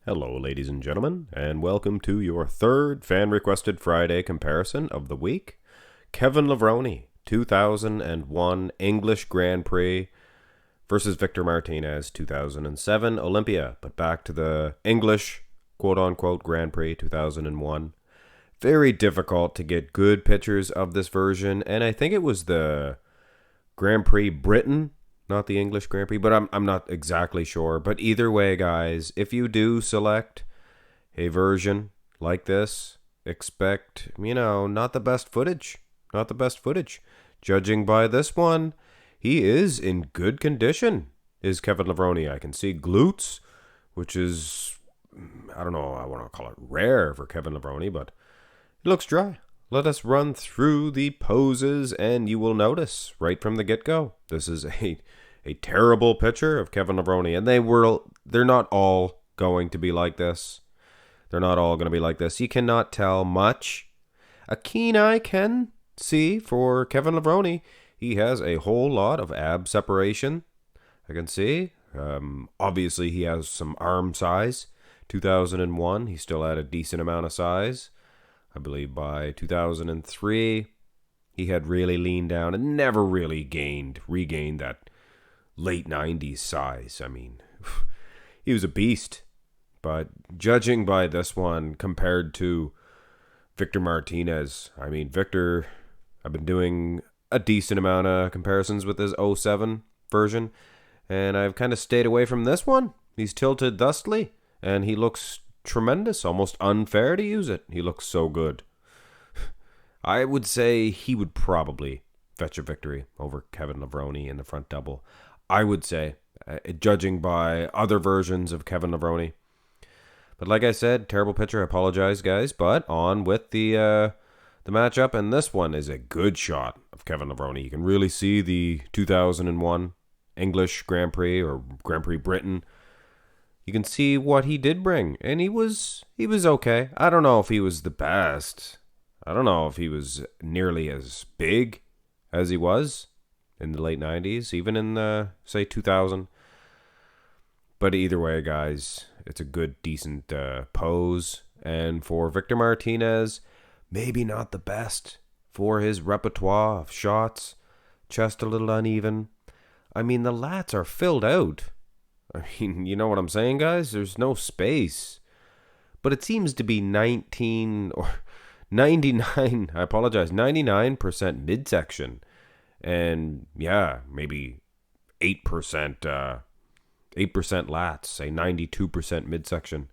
Hello, ladies and gentlemen, and welcome to your third fan-requested Friday comparison of the week. Kevin Levrone, 2001 English Grand Prix versus Victor Martinez, 2007 Olympia. But back to the English, quote-unquote, Grand Prix 2001. Very difficult to get good pictures of this version, and I think it was the Grand Prix Britain, not the English Grand Prix, but I'm not exactly sure. But either way, guys, if you do select a version like this, expect, not the best footage. Not the best footage. Judging by this one, he is in good condition, is Kevin Levrone. I can see glutes, which is, I don't know, I want to call it rare for Kevin Levrone, but it looks dry. Let us run through the poses, and you will notice right from the get-go, this is a terrible picture of Kevin Levrone, and they're not all going to be like this. They're not all going to be like this. You cannot tell much. A keen eye can see for Kevin Levrone. He has a whole lot of ab separation. I can see. Obviously, he has some arm size. 2001, he still had a decent amount of size. I believe by 2003, he had really leaned down and never really regained that late 90s size. I mean, he was a beast. But judging by this one compared to Victor Martinez, I mean, Victor, I've been doing a decent amount of comparisons with his 07 version, and I've kind of stayed away from this one. He's tilted thusly, and he looks tremendous, almost unfair to use it. He looks so good. I would say he would probably fetch a victory over Kevin Levrone in the front double. I would say, judging by other versions of Kevin Levrone. But like I said, terrible picture. I apologize, guys. But on with the matchup, and this one is a good shot of Kevin Levrone. You can really see the 2001 English Grand Prix or Grand Prix Britain. You can see what he did bring, and he was okay. I don't know if he was the best. I don't know if he was nearly as big as he was in the late 90s, even in the, say, 2000. But either way, guys, it's a good, decent pose. And for Victor Martinez, maybe not the best for his repertoire of shots. Chest a little uneven. I mean, the lats are filled out. I mean, you know what I'm saying, guys? There's no space. But it seems to be 19 or 99, I apologize, 99% midsection. And yeah, maybe 8%, 8% lats, say 92% midsection,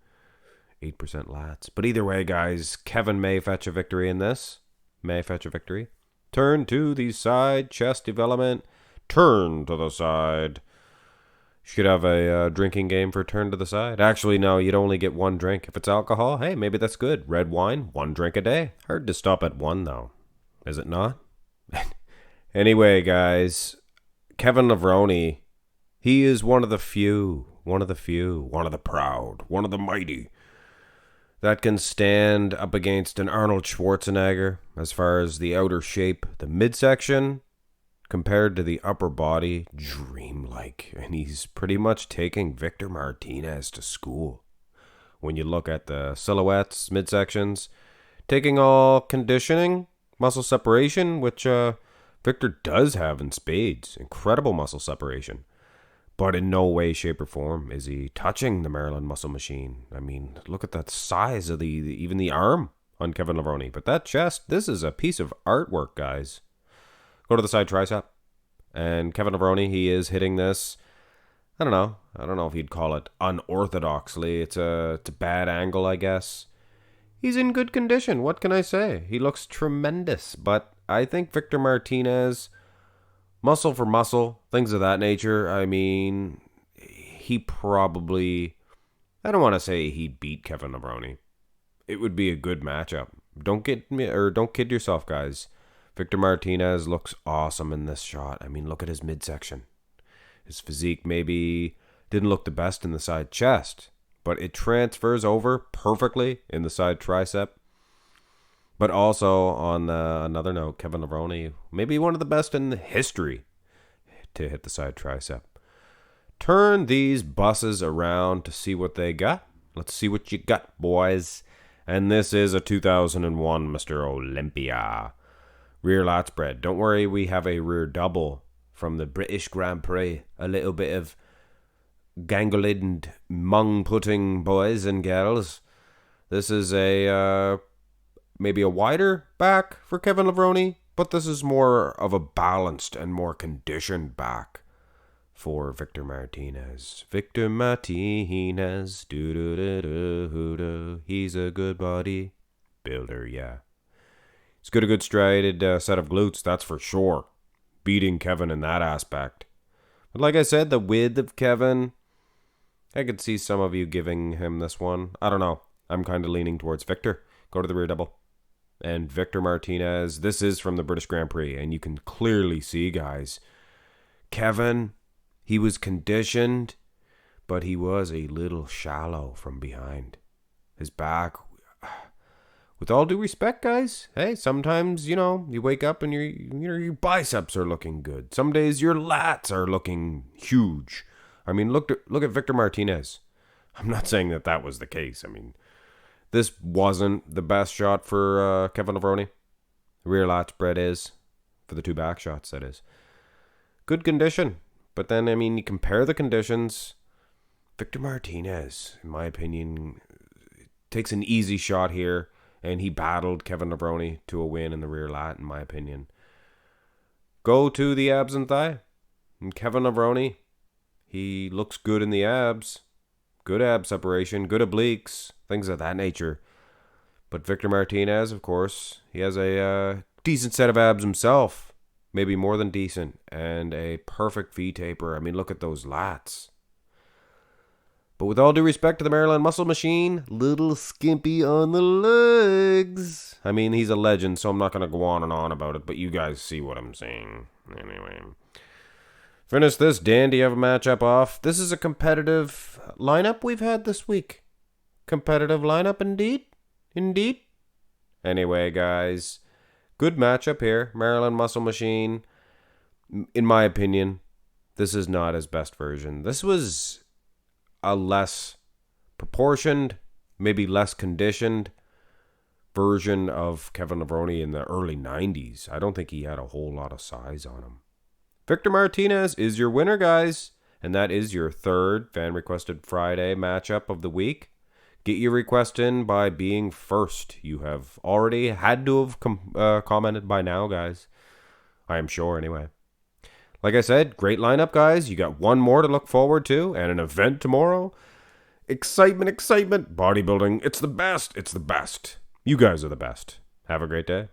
8% lats. But either way, guys, Kevin may fetch a victory in this. May fetch a victory. Turn to the side, chest development. Turn to the side. Should have a drinking game for turn to the side. Actually, no, you'd only get one drink. If it's alcohol, hey, maybe that's good. Red wine, one drink a day. Hard to stop at one, though. Is it not? Anyway, guys, Kevin Levrone, he is one of the few, one of the proud, one of the mighty that can stand up against an Arnold Schwarzenegger as far as the outer shape. The midsection, compared to the upper body, dreamlike. And he's pretty much taking Victor Martinez to school. When you look at the silhouettes, midsections, taking all conditioning, muscle separation, which Victor does have in spades. Incredible muscle separation. But in no way, shape, or form is he touching the Maryland Muscle Machine. I mean, look at that size of even the arm on Kevin Levrone. But that chest, this is a piece of artwork, guys. Go to the side tricep. And Kevin Levrone, he is hitting this. I don't know if you'd call it unorthodoxly. It's a bad angle, I guess. He's in good condition. What can I say? He looks tremendous. But I think Victor Martinez, muscle for muscle, things of that nature. I mean, he probably, I don't want to say he'd beat Kevin Levrone. It would be a good matchup. Don't kid yourself, guys. Victor Martinez looks awesome in this shot. I mean, look at his midsection. His physique maybe didn't look the best in the side chest, but it transfers over perfectly in the side tricep. But also, on another note, Kevin Levrone, maybe one of the best in history to hit the side tricep. Turn these buses around to see what they got. Let's see what you got, boys. And this is a 2001 Mr. Olympia. Rear lat spread. Don't worry, we have a rear double from the British Grand Prix. A little bit of gangled mung putting, boys and girls. This is a maybe a wider back for Kevin Levrone, but this is more of a balanced and more conditioned back for Victor Martinez. Victor Martinez, he's a good body builder, yeah. He's got a good strided set of glutes, that's for sure. Beating Kevin in that aspect. But like I said, the width of Kevin, I could see some of you giving him this one. I don't know. I'm kind of leaning towards Victor. Go to the rear double. And Victor Martinez, this is from the British Grand Prix, and you can clearly see, guys, Kevin, he was conditioned, but he was a little shallow from behind. His back, with all due respect, guys, hey, sometimes, you wake up and your biceps are looking good. Some days your lats are looking huge. I mean, look at Victor Martinez. I'm not saying that was the case. I mean, this wasn't the best shot for Kevin Levrone. Rear lat spread is. For the two back shots, that is. Good condition. But then, I mean, you compare the conditions. Victor Martinez, in my opinion, takes an easy shot here. And he battled Kevin Levrone to a win in the rear lat, in my opinion. Go to the abs and thigh. And Kevin Levrone, he looks good in the abs. Good ab separation, good obliques, things of that nature. But Victor Martinez, of course, he has a decent set of abs himself. Maybe more than decent. And a perfect V-taper. I mean, look at those lats. But with all due respect to the Maryland Muscle Machine, little skimpy on the legs. I mean, he's a legend, so I'm not going to go on and on about it. But you guys see what I'm saying. Anyway. Finish this. Dan, do you have a matchup off? This is a competitive lineup we've had this week. Competitive lineup indeed. Indeed. Anyway, guys. Good matchup here. Maryland Muscle Machine. In my opinion, this is not his best version. This was a less proportioned, maybe less conditioned version of Kevin Levrone in the early 90s. I don't think he had a whole lot of size on him. Victor Martinez is your winner, guys. And that is your third Fan Requested Friday matchup of the week. Get your request in by being first. You have already had to have commented by now, guys. I am sure, anyway. Like I said, great lineup, guys. You got one more to look forward to and an event tomorrow. Excitement, excitement. Bodybuilding. It's the best. It's the best. You guys are the best. Have a great day.